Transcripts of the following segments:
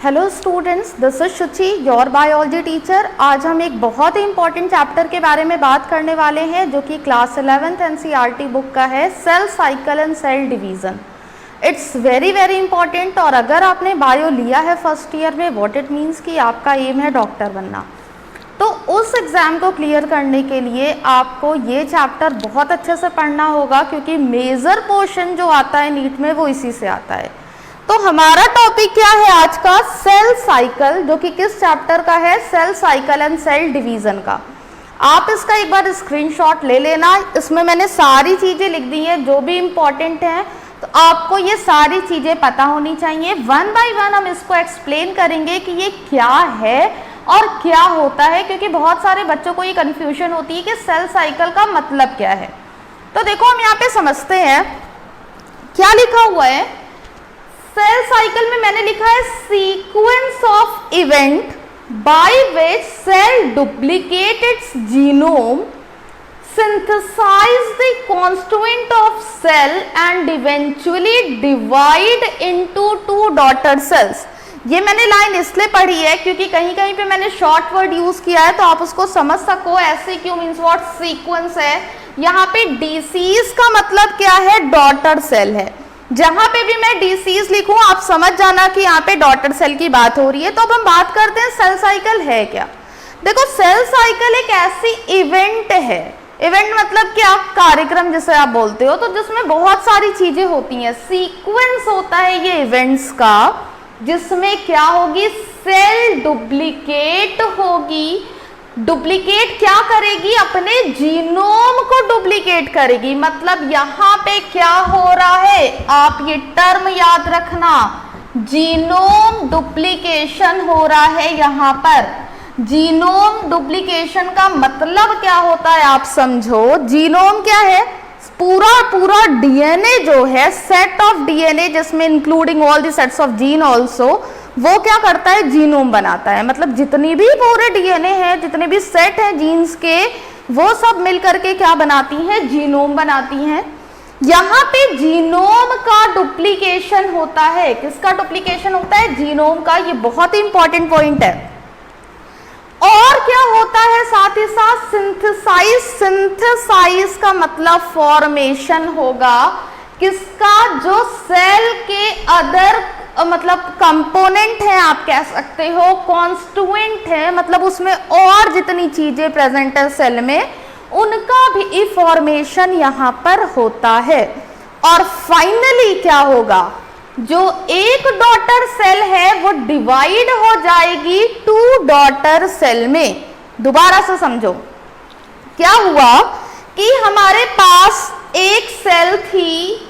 Hello students, this is Shuchi, your biology teacher. आज हम एक बहुत ही इंपॉर्टेंट चैप्टर के बारे में बात करने वाले हैं जो कि क्लास 11th एनसीईआरटी बुक का है, cell cycle and cell division. It's very very important. और अगर आपने बायो लिया है फर्स्ट ईयर में, व्हाट इट मीन्स कि आपका एम है डॉक्टर बनना, तो उस एग्ज़ाम को क्लियर करने के लिए आपको ये चैप्टर बहुत अच्छे से पढ़ना होगा, क्योंकि मेजर पोर्शन जो आता है नीट में वो इसी से आता है। तो हमारा टॉपिक क्या है आज का? सेल साइकिल, जो कि किस चैप्टर का है? Cell cycle and cell division का। आप इसका एक बार स्क्रीनशॉट ले लेना। इसमें मैंने सारी चीज़ें लिख दी हैं जो भी इम्पॉर्टेंट हैं, तो आपको ये सारी चीज़ें पता होनी चाहिए। वन बाय वन हम इसको एक्सप्लेन करेंगे कि ये क्या है और क्या होता है, क्योंकि बहुत सारे बच्चों को ये कन्फ्यूजन होती है कि सेल साइकिल का मतलब क्या है। तो देखो हम यहाँ पे समझते हैं क्या लिखा हुआ है। सेल साइकिल में मैंने लिखा है sequence of event by which cell duplicate its genome, synthesize the constituent of cell and eventually divide into two daughter cells। ये मैंने लाइन इसलिए पढ़ी है क्योंकि कहीं कहीं पे मैंने शॉर्ट वर्ड यूज किया है, तो आप उसको समझ सको। ऐसे क्यों मीन्स व्हाट सीक्वेंस है। यहाँ पे डिसीज का मतलब क्या है? डॉटर सेल है। जहां पे भी मैं डिसीज लिखूं आप समझ जाना कि यहाँ पे डॉटर सेल की बात हो रही है। तो अब हम बात करते हैं सेल साइकिल है क्या। देखो, सेल साइकिल एक ऐसी इवेंट है, इवेंट मतलब क्या? कार्यक्रम जिसे आप बोलते हो, तो जिसमें बहुत सारी चीजें होती हैं। सीक्वेंस होता है ये इवेंट्स का, जिसमें क्या होगी? सेल डुप्लीकेट होगी। डुप्लीकेट क्या करेगी? अपने जीनोम को डुप्लीकेट करेगी। मतलब यहाँ पे क्या हो रहा है, आप ये टर्म याद रखना, जीनोम डुप्लीकेशन हो रहा है। यहाँ पर जीनोम डुप्लीकेशन का मतलब क्या होता है आप समझो। जीनोम क्या है? पूरा डीएनए जो है, सेट ऑफ डीएनए जिसमें including all the sets of gene also, वो क्या करता है? जीनोम बनाता है। मतलब जितनी भी पूरे डीएनए है, जितने भी सेट हैं जीन्स के, वो सब मिलकर के क्या बनाती हैं? जीनोम बनाती हैं। यहाँ पे जीनोम का डुप्लीकेशन होता है। किसका डुप्लीकेशन होता है? जीनोम का। ये बहुत ही इंपॉर्टेंट पॉइंट है। और क्या होता है साथ ही साथ? सिंथेसाइज। सिंथेसाइज का मतलब फॉर्मेशन होगा किसका? जो सेल के अदर मतलब कंपोनेंट है, आप कह सकते हो कॉन्स्टिट्यूएंट है, मतलब उसमें और जितनी चीजें प्रेजेंट है सेल में, उनका भी फॉर्मेशन यहाँ पर होता है। और फाइनली क्या होगा? जो एक डॉटर सेल है वो डिवाइड हो जाएगी टू डॉटर सेल में। दोबारा से समझो, क्या हुआ कि हमारे पास एक सेल थी,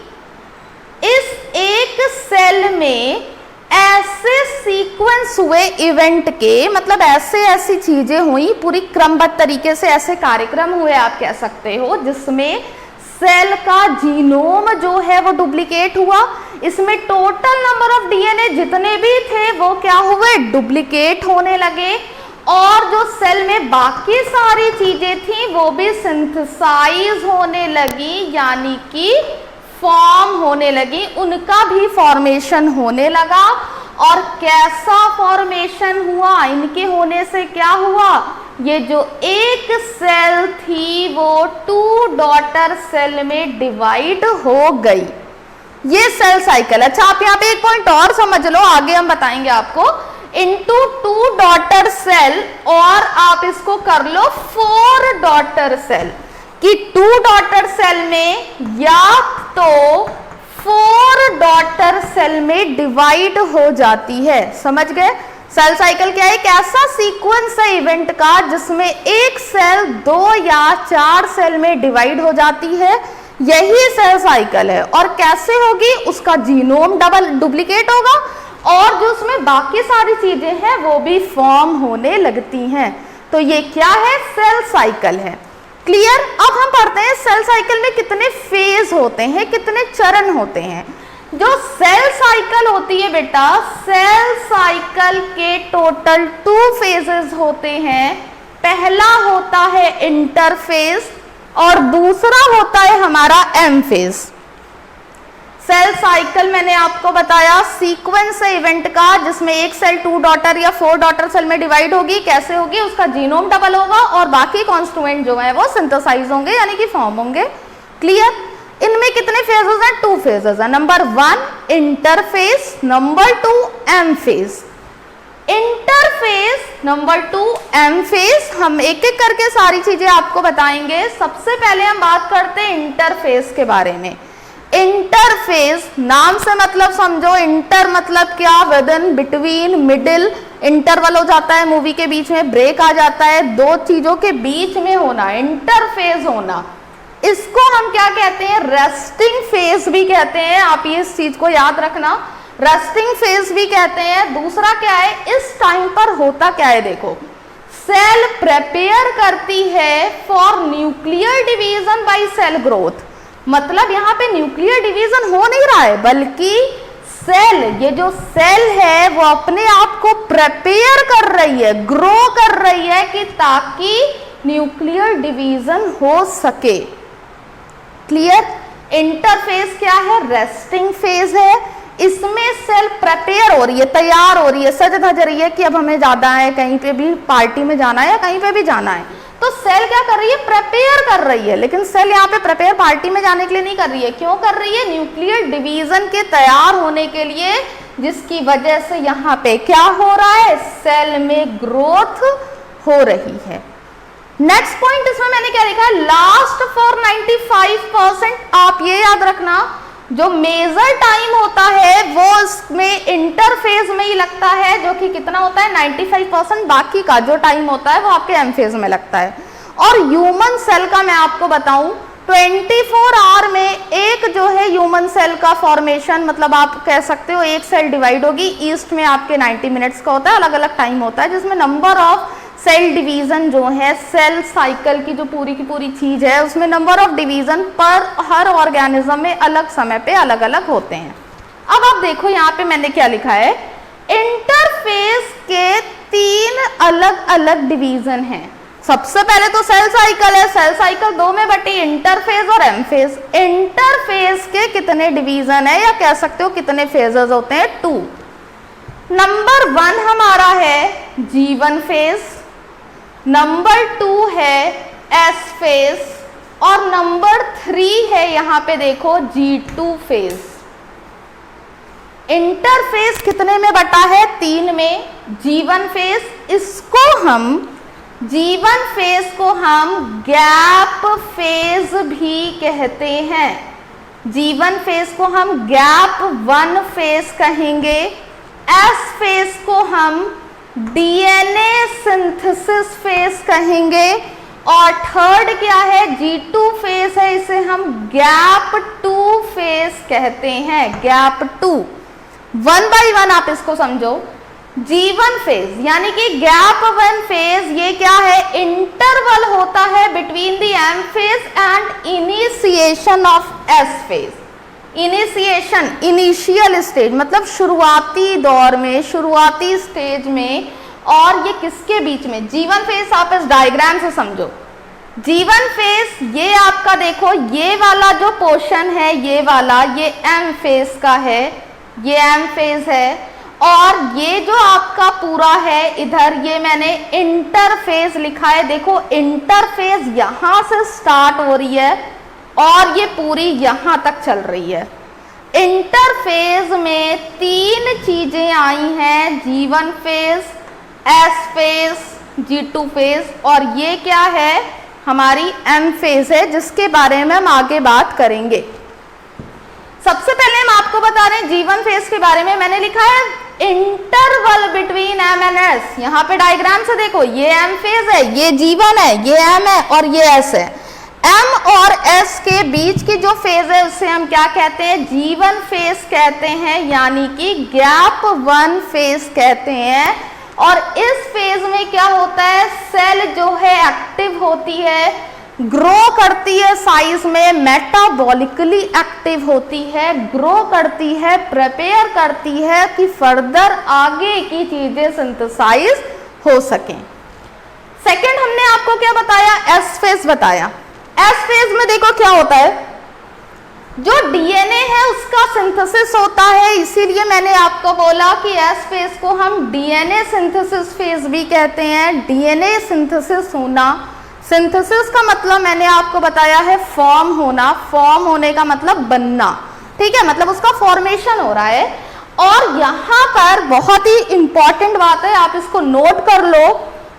इस एक सेल में ऐसे सीक्वेंस हुए इवेंट के, मतलब ऐसी चीजें हुई पूरी क्रमबद्ध तरीके से, ऐसे कार्यक्रम हुए आप कह सकते हो, जिसमें सेल का जीनोम जो है वो डुप्लीकेट हुआ। इसमें टोटल नंबर ऑफ डीएनए जितने भी थे वो क्या हुए? डुप्लीकेट होने लगे। और जो सेल में बाकी सारी चीजें थी वो भी सिंथेसाइज होने लगी, यानी कि फॉर्म होने लगी, उनका भी फॉर्मेशन होने लगा। और कैसा फॉर्मेशन हुआ? इनके होने से क्या हुआ? ये जो एक सेल थी वो टू डॉटर सेल में डिवाइड हो गई। ये सेल साइकिल। अच्छा, आप यहाँ पे एक पॉइंट और समझ लो, आगे हम बताएंगे आपको। इनटू टू डॉटर सेल, और आप इसको कर लो 4 डॉटर सेल, कि 2 डॉटर सेल में या तो 4 डॉटर सेल में डिवाइड हो जाती है। समझ गए? सेल साइकिल क्या है? एक ऐसा सीक्वेंस है इवेंट का जिसमें एक सेल 2 या 4 सेल में डिवाइड हो जाती है। यही सेल साइकिल है। और कैसे होगी? उसका जीनोम डुप्लीकेट होगा, और जो उसमें बाकी सारी चीजें हैं वो भी फॉर्म होने लगती हैं। तो ये क्या है? सेल साइकिल है। क्लियर? अब हम पढ़ते हैं सेल साइकिल में कितने फेज होते हैं, कितने चरण होते हैं। जो सेल साइकिल होती है बेटा, सेल साइकिल के टोटल 2 फेजेस होते हैं। पहला होता है इंटरफेज और दूसरा होता है हमारा एम फेज। सेल साइकिल मैंने आपको बताया सीक्वेंस है इवेंट का, जिसमें एक सेल 2 डॉटर या 4 डॉटर सेल में डिवाइड होगी। कैसे होगी? उसका जीनोम डबल होगा और बाकी कॉन्स्टिट्यूएंट जो है वो सिंथेसाइज होंगे यानी कि फॉर्म होंगे। क्लियर? इनमें कितने फेजेस हैं? 2 फेजेस है। Number 1 interphase, number 2 M phase. Interphase, number 2 M phase. हम एक एक करके सारी चीजें आपको बताएंगे। सबसे पहले हम बात करते हैं इंटरफेज के बारे में। इंटरफेज नाम से मतलब समझो, इंटर मतलब क्या? With in, between, middle, interval हो जाता है मूवी के बीच में, ब्रेक आ जाता है, दो चीजों के बीच में होना, इंटरफेज होना। इसको हम क्या कहते हैं? रेस्टिंग फेज भी कहते हैं। आप ये इस चीज को याद रखना, रेस्टिंग फेज भी कहते हैं। दूसरा क्या है? इस टाइम पर होता क्या है? देखो, सेल प्रिपेयर करती है for nuclear division by cell growth. मतलब यहाँ पे न्यूक्लियर डिवीजन हो नहीं रहा है, बल्कि सेल, ये जो सेल है वो अपने आप को प्रिपेयर कर रही है, ग्रो कर रही है कि ताकि न्यूक्लियर डिवीजन हो सके। क्लियर? इंटरफेज क्या है? रेस्टिंग फेज है। इसमें सेल प्रिपेयर हो रही है, तैयार हो रही है, सज धज रही है कि अब हमें जाना है, कहीं पे भी पार्टी में जाना है या कहीं पे भी जाना है, तो सेल क्या कर रही है? प्रिपेयर कर रही है। लेकिन सेल यहाँ पे प्रिपेयर पार्टी में जाने के लिए नहीं कर रही है। क्यों कर रही है? न्यूक्लियर डिवीजन के तैयार होने के लिए, जिसकी वजह से यहाँ पे क्या हो रहा है? सेल में ग्रोथ हो रही है। नेक्स्ट पॉइंट इसमें मैंने क्या लिखा है? Last for 95%। आप ये याद रखना, जो मेजर टाइम होता है वो इसमें इंटरफेज में ही लगता है, जो कि कितना होता है? 95%। बाकी का जो टाइम होता है वो आपके एम फेज में लगता है। और ह्यूमन सेल का मैं आपको बताऊं, 24 आवर में एक जो है ह्यूमन सेल का फॉर्मेशन, मतलब आप कह सकते हो एक सेल डिवाइड होगी। ईस्ट में आपके 90 मिनट्स का होता है, अलग अलग टाइम होता है, जिसमें नंबर ऑफ सेल डिवीजन जो है, सेल साइकिल की जो पूरी की पूरी चीज है, उसमें नंबर ऑफ डिवीजन पर हर ऑर्गेनिज्म में अलग समय पे अलग अलग होते हैं। अब आप देखो यहाँ पे मैंने क्या लिखा है? इंटरफेज के 3 अलग अलग डिवीजन हैं। सबसे पहले तो सेल साइकिल है, सेल साइकिल 2 में बटी, इंटरफेज और एम फेज। इंटरफेज के कितने डिवीजन है, या कह सकते हो कितने फेजेस होते हैं? 2। नंबर 1 हमारा है G1 फेज, नंबर 2 है S फेज और नंबर 3 है यहाँ पे देखो G2 फेज। इंटरफेज कितने में बटा है? 3 में। G1 फेज, इसको हम G1 फेज को हम गैप फेज भी कहते हैं। G1 फेज को हम गैप 1 फेज कहेंगे। S फेज को हम डीएनए सिंथेसिस फेज कहेंगे। और थर्ड क्या है? G2 फेज है, इसे हम गैप 2 फेज कहते हैं। गैप 2। 1 बाय 1 आप इसको समझो। G1 फेज यानी कि गैप 1 फेज, ये क्या है? इंटरवल होता है between the M phase and initiation of S phase. Initiation, initial stage, मतलब शुरुआती दौर में, शुरुआती स्टेज में। और ये किसके बीच में? G1 फेज आप इस डायग्राम से समझो। G1 फेज ये आपका देखो, ये वाला जो पोर्शन है, ये वाला, ये M फेज का है, ये M फेज है। और ये जो आपका पूरा है इधर, ये मैंने इंटरफेज लिखा है। देखो इंटरफेज यहां से स्टार्ट हो रही है और ये पूरी यहां तक चल रही है। इंटरफेज में 3 चीजें आई हैं, G1 phase, S phase, G2 phase, और ये क्या है? हमारी M फेज है, जिसके बारे में हम आगे बात करेंगे। सबसे पहले हम आपको बता रहे हैं G1 फेज के बारे में। मैंने लिखा है interval between M and S। यहाँ पे डायग्राम से देखो, ये M फेज है, ये G1 है, ये M है और ये S है। M और S के बीच की जो फेज है उसे हम क्या कहते हैं? G1 फेज कहते हैं, यानी कि गैप 1 फेज कहते हैं। और इस फेज में क्या होता है? सेल जो है एक्टिव होती है, ग्रो करती है साइज में, मेटाबॉलिकली एक्टिव होती है, ग्रो करती है, प्रिपेयर करती है कि फर्दर आगे की चीजें सिंथेसाइज हो सकें। सेकंड हमने आपको क्या बताया? एस फेज बताया। एस फेज में देखो क्या होता है, जो डीएनए है उसका सिंथेसिस होता है, इसीलिए मैंने आपको बोला कि एस फेज को हम डीएनए सिंथेसिस फेज भी कहते हैं। डीएनए सिंथेसिस होना, सिंथेसिस का मतलब मैंने आपको बताया है फॉर्म होना, फॉर्म होने का मतलब बनना, ठीक है, मतलब उसका फॉर्मेशन हो रहा है। और यहाँ पर बहुत ही इंपॉर्टेंट बात है, आप इसको नोट कर लो,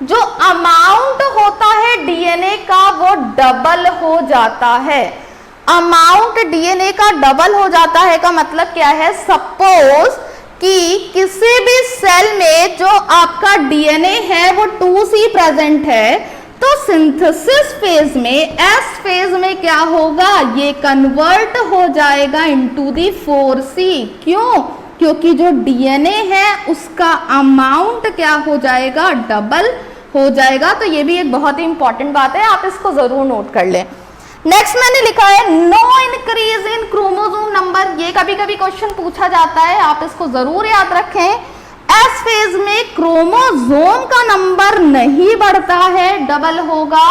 जो अमाउंट होता है डीएनए का वो डबल हो जाता है। अमाउंट डीएनए का डबल हो जाता है का मतलब क्या है, सपोज कि किसी भी सेल में जो आपका डीएनए है वो 2C प्रेजेंट है, तो सिंथेसिस फेज में, एस फेज में क्या होगा, ये कन्वर्ट हो जाएगा इनटू दी 4C। क्यों? क्योंकि जो डीएनए है उसका अमाउंट क्या हो जाएगा, डबल हो जाएगा। तो ये भी एक बहुत ही इंपॉर्टेंट बात है, आप इसको जरूर नोट कर लें। नेक्स्ट मैंने लिखा है no increase in chromosome number, ये कभी कभी क्वेश्चन पूछा जाता है, आप इसको जरूर याद रखें। एस फेज में क्रोमोसोम का नंबर नहीं बढ़ता है, डबल होगा,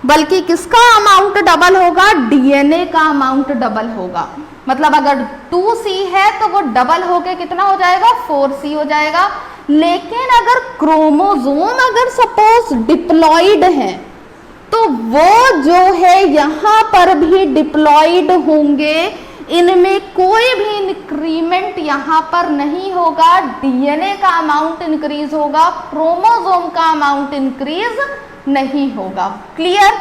बल्कि किसका अमाउंट डबल होगा, डीएनए का अमाउंट डबल होगा। मतलब अगर 2C है तो वो डबल होके कितना हो जाएगा, 4C हो जाएगा। लेकिन अगर क्रोमोसोम अगर सपोज डिप्लॉइड है तो वो जो है यहाँ पर भी डिप्लॉइड होंगे, इनमें कोई भी इंक्रीमेंट यहाँ पर नहीं होगा, डीएनए का अमाउंट इंक्रीज होगा, क्रोमोसोम का अमाउंट इंक्रीज नहीं होगा। क्लियर?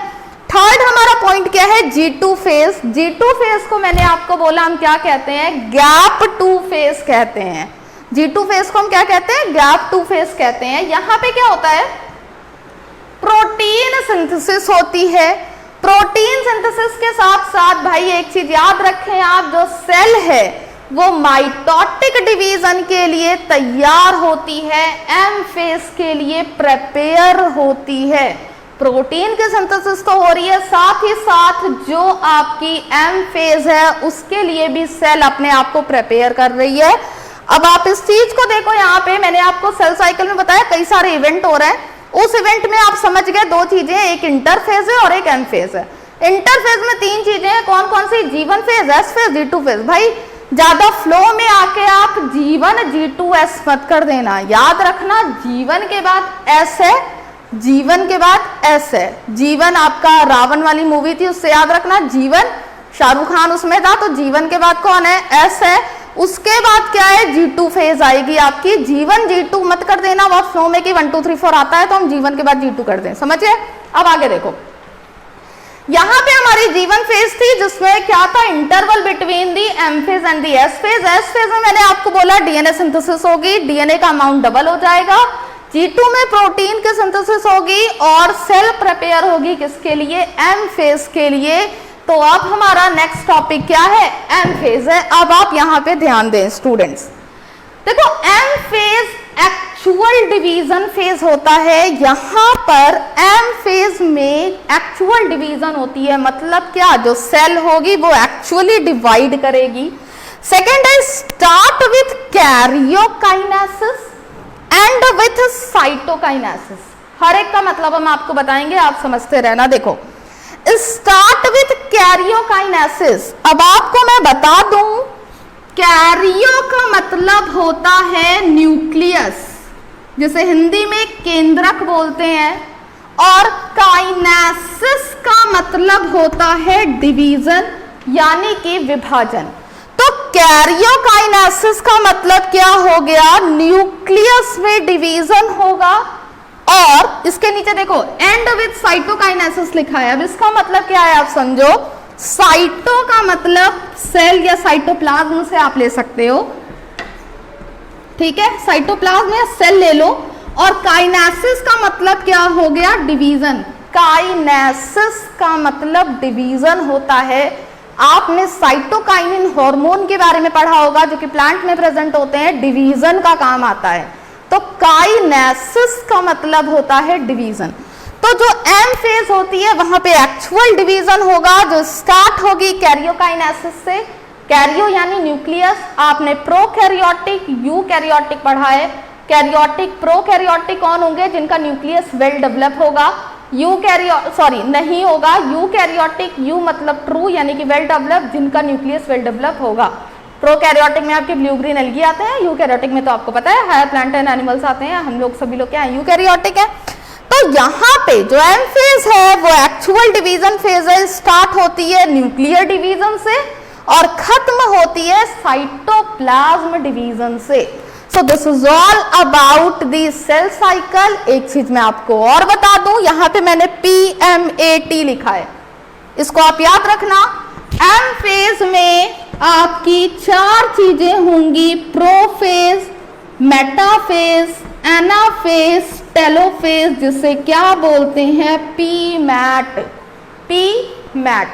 थर्ड हमारा पॉइंट क्या है, G2 फेज। G2 फेज को मैंने आपको बोला हम क्या कहते हैं, गैप 2 फेज कहते हैं। G2 फेज को हम क्या कहते हैं, गैप 2 फेज कहते हैं। यहाँ पे क्या होता है, प्रोटीन सिंथेसिस होती है। प्रोटीन सिंथेसिस के साथ साथ भाई एक चीज याद रखें आप, जो सेल है वो माइटोटिक डिवीजन के लिए तैयार होती है, एम फेज के लिए प्रिपेयर होती है। प्रोटीन की सिंथेसिस तो हो रही है, साथ ही साथ जो आपकी एम फेज है उसके लिए भी सेल अपने आप को प्रिपेयर कर रही है। अब आप इस चीज को देखो, यहाँ पे मैंने आपको सेल साइकिल में बताया कई सारे इवेंट हो रहे हैं, उस इवेंट में आप समझ गए दो चीजें, एक इंटरफेज है और एक एम फेज है। इंटरफेज में 3 चीजें हैं, कौन कौन सी, G1 phase, S phase, G2 phase. भाई ज्यादा फ्लो में आके आप G1 G2 S मत कर देना, याद रखना G1 के बाद S है, G1 के बाद S है। G1 आपका रावण वाली मूवी थी, उससे याद रखना, G1 शाहरुख खान उसमें था, तो G1 के बाद कौन है, S है। उसके बाद क्या है, G2 फेज आएगी आपकी। G1 G2 मत कर देना, बहुत फ्लो में कि 1 2 3 4 आता है तो हम G1 के बाद G2 कर दें, समझिए। अब आगे देखो, यहाँ पे हमारी G1 फेज थी जिसमें क्या था, interval between the M phase and the S phase. S phase में मैंने आपको बोला डीएनए सिंथेसिस होगी, डीएनए का अमाउंट डबल हो जाएगा। G2 में प्रोटीन की सिंथेसिस होगी और सेल प्रिपेयर होगी किसके लिए, एम फेज के लिए। तो अब हमारा नेक्स्ट टॉपिक क्या है, एम फेज है। अब आप यहाँ पे ध्यान दें स्टूडेंट्स, देखो M phase actual division phase होता है। यहाँ पर एम फेज में एक्चुअल डिवीजन होती है, मतलब क्या, जो सेल होगी वो एक्चुअली डिवाइड करेगी। सेकेंड है start with karyokinesis end with cytokinesis. हर एक का मतलब हम आपको बताएंगे, आप समझते रहना। देखो स्टार्ट विथ कैरियोकाइनेसिस, अब आपको मैं बता दूं, कैरियो का मतलब होता है न्यूक्लियस, जिसे हिंदी में केंद्रक बोलते हैं, और काइनेसिस का मतलब होता है डिवीजन यानी कि विभाजन। तो कैरियोकाइनेसिस का मतलब क्या हो गया, न्यूक्लियस में डिवीजन होगा। और इसके नीचे देखो एंड विथ साइटोकाइनेसिस लिखा है। अब इसका मतलब क्या है आप समझो, साइटो का मतलब सेल या साइटोप्लाज्म से आप ले सकते हो, ठीक है, साइटोप्लाज्म या सेल ले लो। और काइनेसिस का मतलब क्या हो गया, डिवीजन। काइनेसिस का मतलब डिवीजन होता है। आपने साइटोकाइनिन हार्मोन के बारे में पढ़ा होगा जो कि प्लांट में प्रेजेंट होते हैं, डिवीजन का काम आता है। तो काइनेसिस का मतलब होता है डिवीजन। तो जो एम फेज होती है वहां पे एक्चुअल डिवीजन होगा, जो स्टार्ट होगी कैरियोकाइनेसिस से। कैरियो यानी न्यूक्लियस, आपने प्रोकैरियोटिक यूकैरियोटिक पढ़ा है। कैरियोटिक प्रोकैरियोटिक कौन होंगे, जिनका न्यूक्लियस वेल डेवलप होगा। नहीं होगा, यूकैरियोटिक, यू मतलब ट्रू यानी कि वेल डेवलप, जिनका न्यूक्लियस वेल डेवलप होगा। प्रोकैरियोटिक में आपके ब्लू ग्रीन एल्गी आते हैं, यूकैरियोटिक में तो आपको पता है हायर प्लांट एंड एनिमल्स आते हैं, हम लोग सभी लोग क्या है यूकैरियोटिक है। तो यहाँ पे जो एम फेज है वो एक्चुअल डिवीजन फेज है, स्टार्ट होती है न्यूक्लियर डिवीजन से और खत्म होती है साइटोप्लाज्म डिवीजन से। So this is all about the cell cycle. एक चीज मैं आपको और बता दूं, यहाँ पे मैंने PMAT लिखा है, इसको आप याद रखना। एम फेज में आपकी 4 चीजें होंगी, प्रोफेज, मेटाफेज, एनाफेज, टेलोफेज, जिसे क्या बोलते हैं PMAT। PMAT,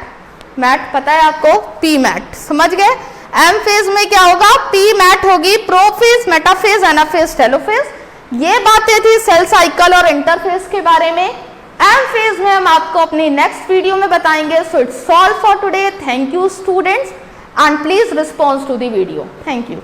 मैट पता है आपको, PMAT समझ गए। एम फेज में क्या होगा, PMAT होगी, प्रोफेज, मेटाफेज, एनाफेज, टेलोफेज। ये बातें थी सेल साइकिल और इंटरफेज के बारे में। एम फेज में हम आपको अपनी नेक्स्ट वीडियो में बताएंगे। So it's all for today. Thank you students and please response to the video. Thank you.